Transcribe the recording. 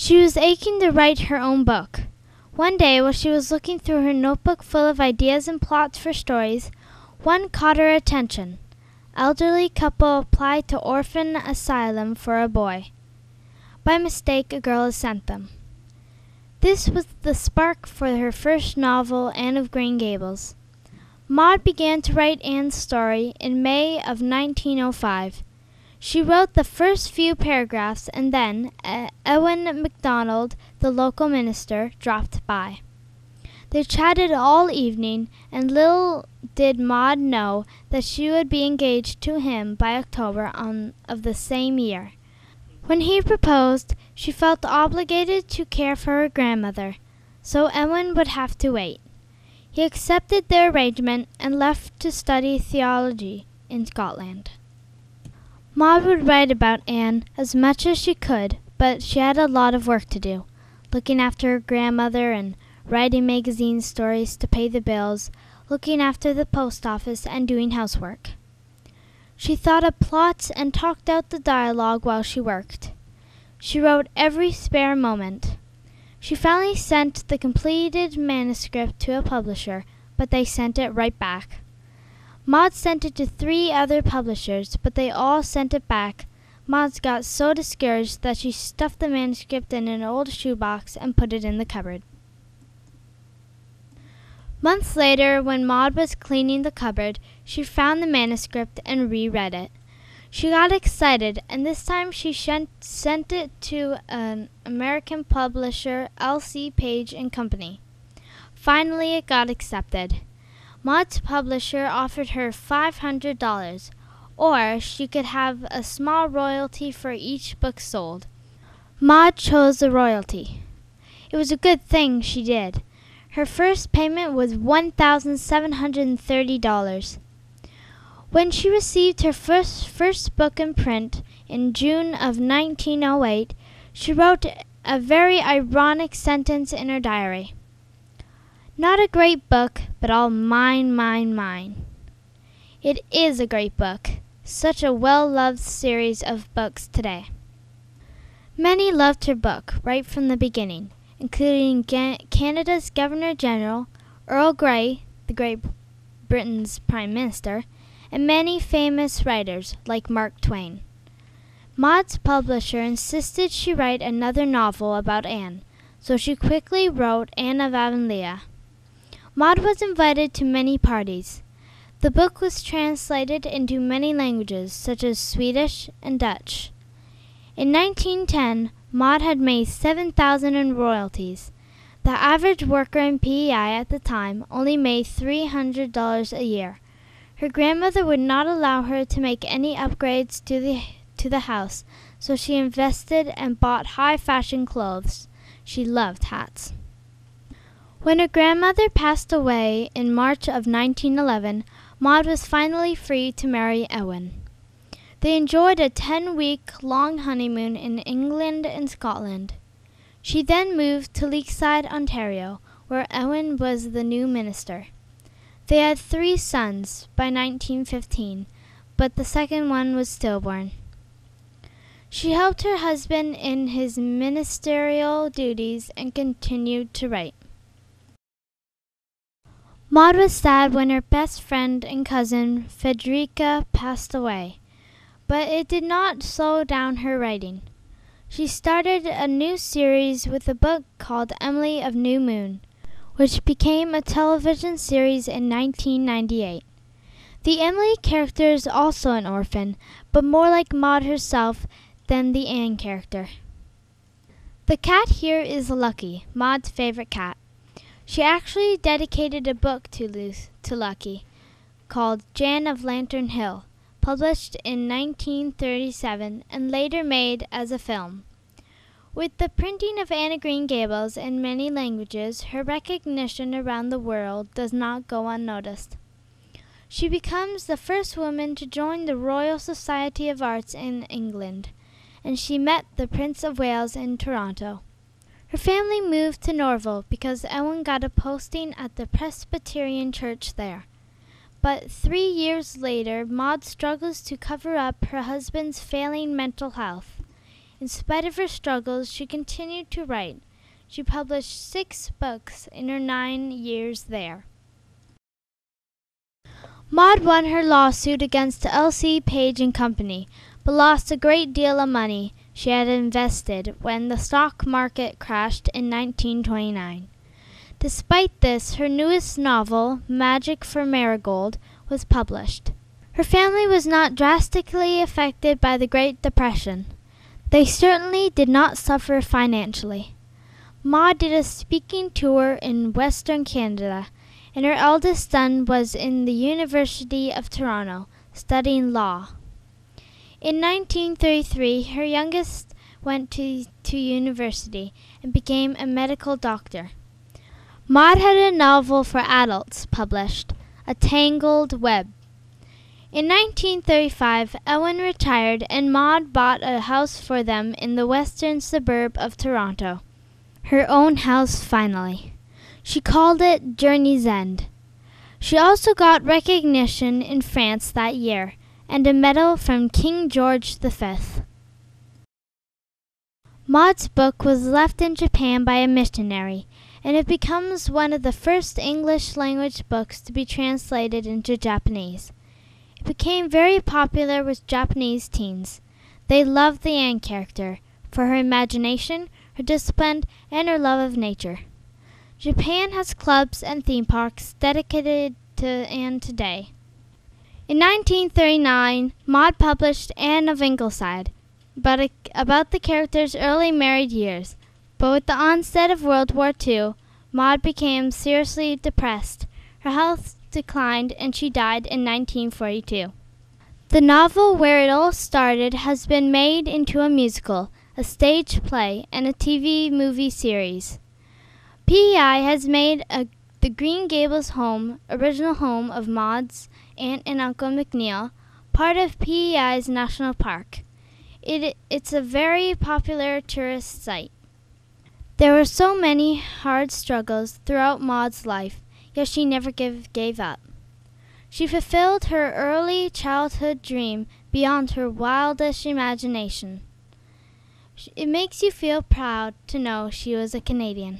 She was aching to write her own book. One day, while she was looking through her notebook full of ideas and plots for stories, one caught her attention. Elderly couple applied to orphan asylum for a boy. By mistake, a girl is sent them. This was the spark for her first novel, Anne of Green Gables. Maud began to write Anne's story in May of 1905. She wrote the first few paragraphs, and then Ewan MacDonald, the local minister, dropped by. They chatted all evening, and little did Maud know that she would be engaged to him by October of the same year. When he proposed, she felt obligated to care for her grandmother, so Ewan would have to wait. He accepted their arrangement and left to study theology in Scotland. Maud would write about Anne as much as she could, but she had a lot of work to do, looking after her grandmother and writing magazine stories to pay the bills, looking after the post office, and doing housework. She thought of plots and talked out the dialogue while she worked. She wrote every spare moment. She finally sent the completed manuscript to a publisher, but they sent it right back. Maud sent it to 3 other publishers, but they all sent it back. Maud got so discouraged that she stuffed the manuscript in an old shoebox and put it in the cupboard. Months later, when Maud was cleaning the cupboard, she found the manuscript and reread it. She got excited, and this time she sent it to an American publisher, L.C. Page & Company. Finally, it got accepted. Maud's publisher offered her $500, or she could have a small royalty for each book sold. Maud chose the royalty. It was a good thing she did. Her first payment was $1,730. When she received her first book in print in June of 1908, she wrote a very ironic sentence in her diary. "Not a great book, but all mine, mine, mine." It is a great book, such a well-loved series of books today. Many loved her book right from the beginning, including Canada's Governor-General, Earl Grey, the Great Britain's Prime Minister, and many famous writers like Mark Twain. Maud's publisher insisted she write another novel about Anne, so she quickly wrote Anne of Avonlea. Maud was invited to many parties. The book was translated into many languages, such as Swedish and Dutch. In 1910, Maud had made $7,000 in royalties. The average worker in PEI at the time only made $300 a year. Her grandmother would not allow her to make any upgrades to the house, so she invested and bought high-fashion clothes. She loved hats. When her grandmother passed away in March of 1911, Maud was finally free to marry Ewan. They enjoyed a 10-week-long honeymoon in England and Scotland. She then moved to Lakeside, Ontario, where Ewan was the new minister. They had 3 sons by 1915, but the second one was stillborn. She helped her husband in his ministerial duties and continued to write. Maud was sad when her best friend and cousin, Frederica, passed away, but it did not slow down her writing. She started a new series with a book called Emily of New Moon, which became a television series in 1998. The Emily character is also an orphan, but more like Maud herself than the Anne character. The cat here is Lucky, Maud's favorite cat. She actually dedicated a book to Lucky, called Jan of Lantern Hill, published in 1937 and later made as a film. With the printing of Anne of Green Gables in many languages, her recognition around the world does not go unnoticed. She becomes the first woman to join the Royal Society of Arts in England, and she met the Prince of Wales in Toronto. Her family moved to Norval because Ewan got a posting at the Presbyterian Church there. But 3 years later, Maud struggles to cover up her husband's failing mental health. In spite of her struggles, she continued to write. She published 6 books in her 9 years there. Maud won her lawsuit against L.C. Page and Company, but lost a great deal of money she had invested when the stock market crashed in 1929. Despite this, her newest novel, Magic for Marigold, was published. Her family was not drastically affected by the Great Depression. They certainly did not suffer financially. Maud did a speaking tour in Western Canada, and her eldest son was in the University of Toronto, studying law. In 1933, her youngest went to university and became a medical doctor. Maud had a novel for adults published, A Tangled Web. In 1935, Ellen retired and Maud bought a house for them in the western suburb of Toronto. Her own house finally. She called it Journey's End. She also got recognition in France that year and a medal from King George V. Maud's book was left in Japan by a missionary, and it becomes one of the first English-language books to be translated into Japanese. It became very popular with Japanese teens. They loved the Anne character for her imagination, her discipline, and her love of nature. Japan has clubs and theme parks dedicated to Anne today. In 1939, Maud published Anne of Ingleside, about the character's early married years. But with the onset of World War II, Maud became seriously depressed. Her health declined and she died in 1942. The novel Where It All Started has been made into a musical, a stage play, and a TV movie series. PEI has made the Green Gables home, original home of Maud's aunt and Uncle McNeil, part of PEI's National Park. It's a very popular tourist site. There were so many hard struggles throughout Maud's life, yet she never gave up. She fulfilled her early childhood dream beyond her wildest imagination. It makes you feel proud to know she was a Canadian.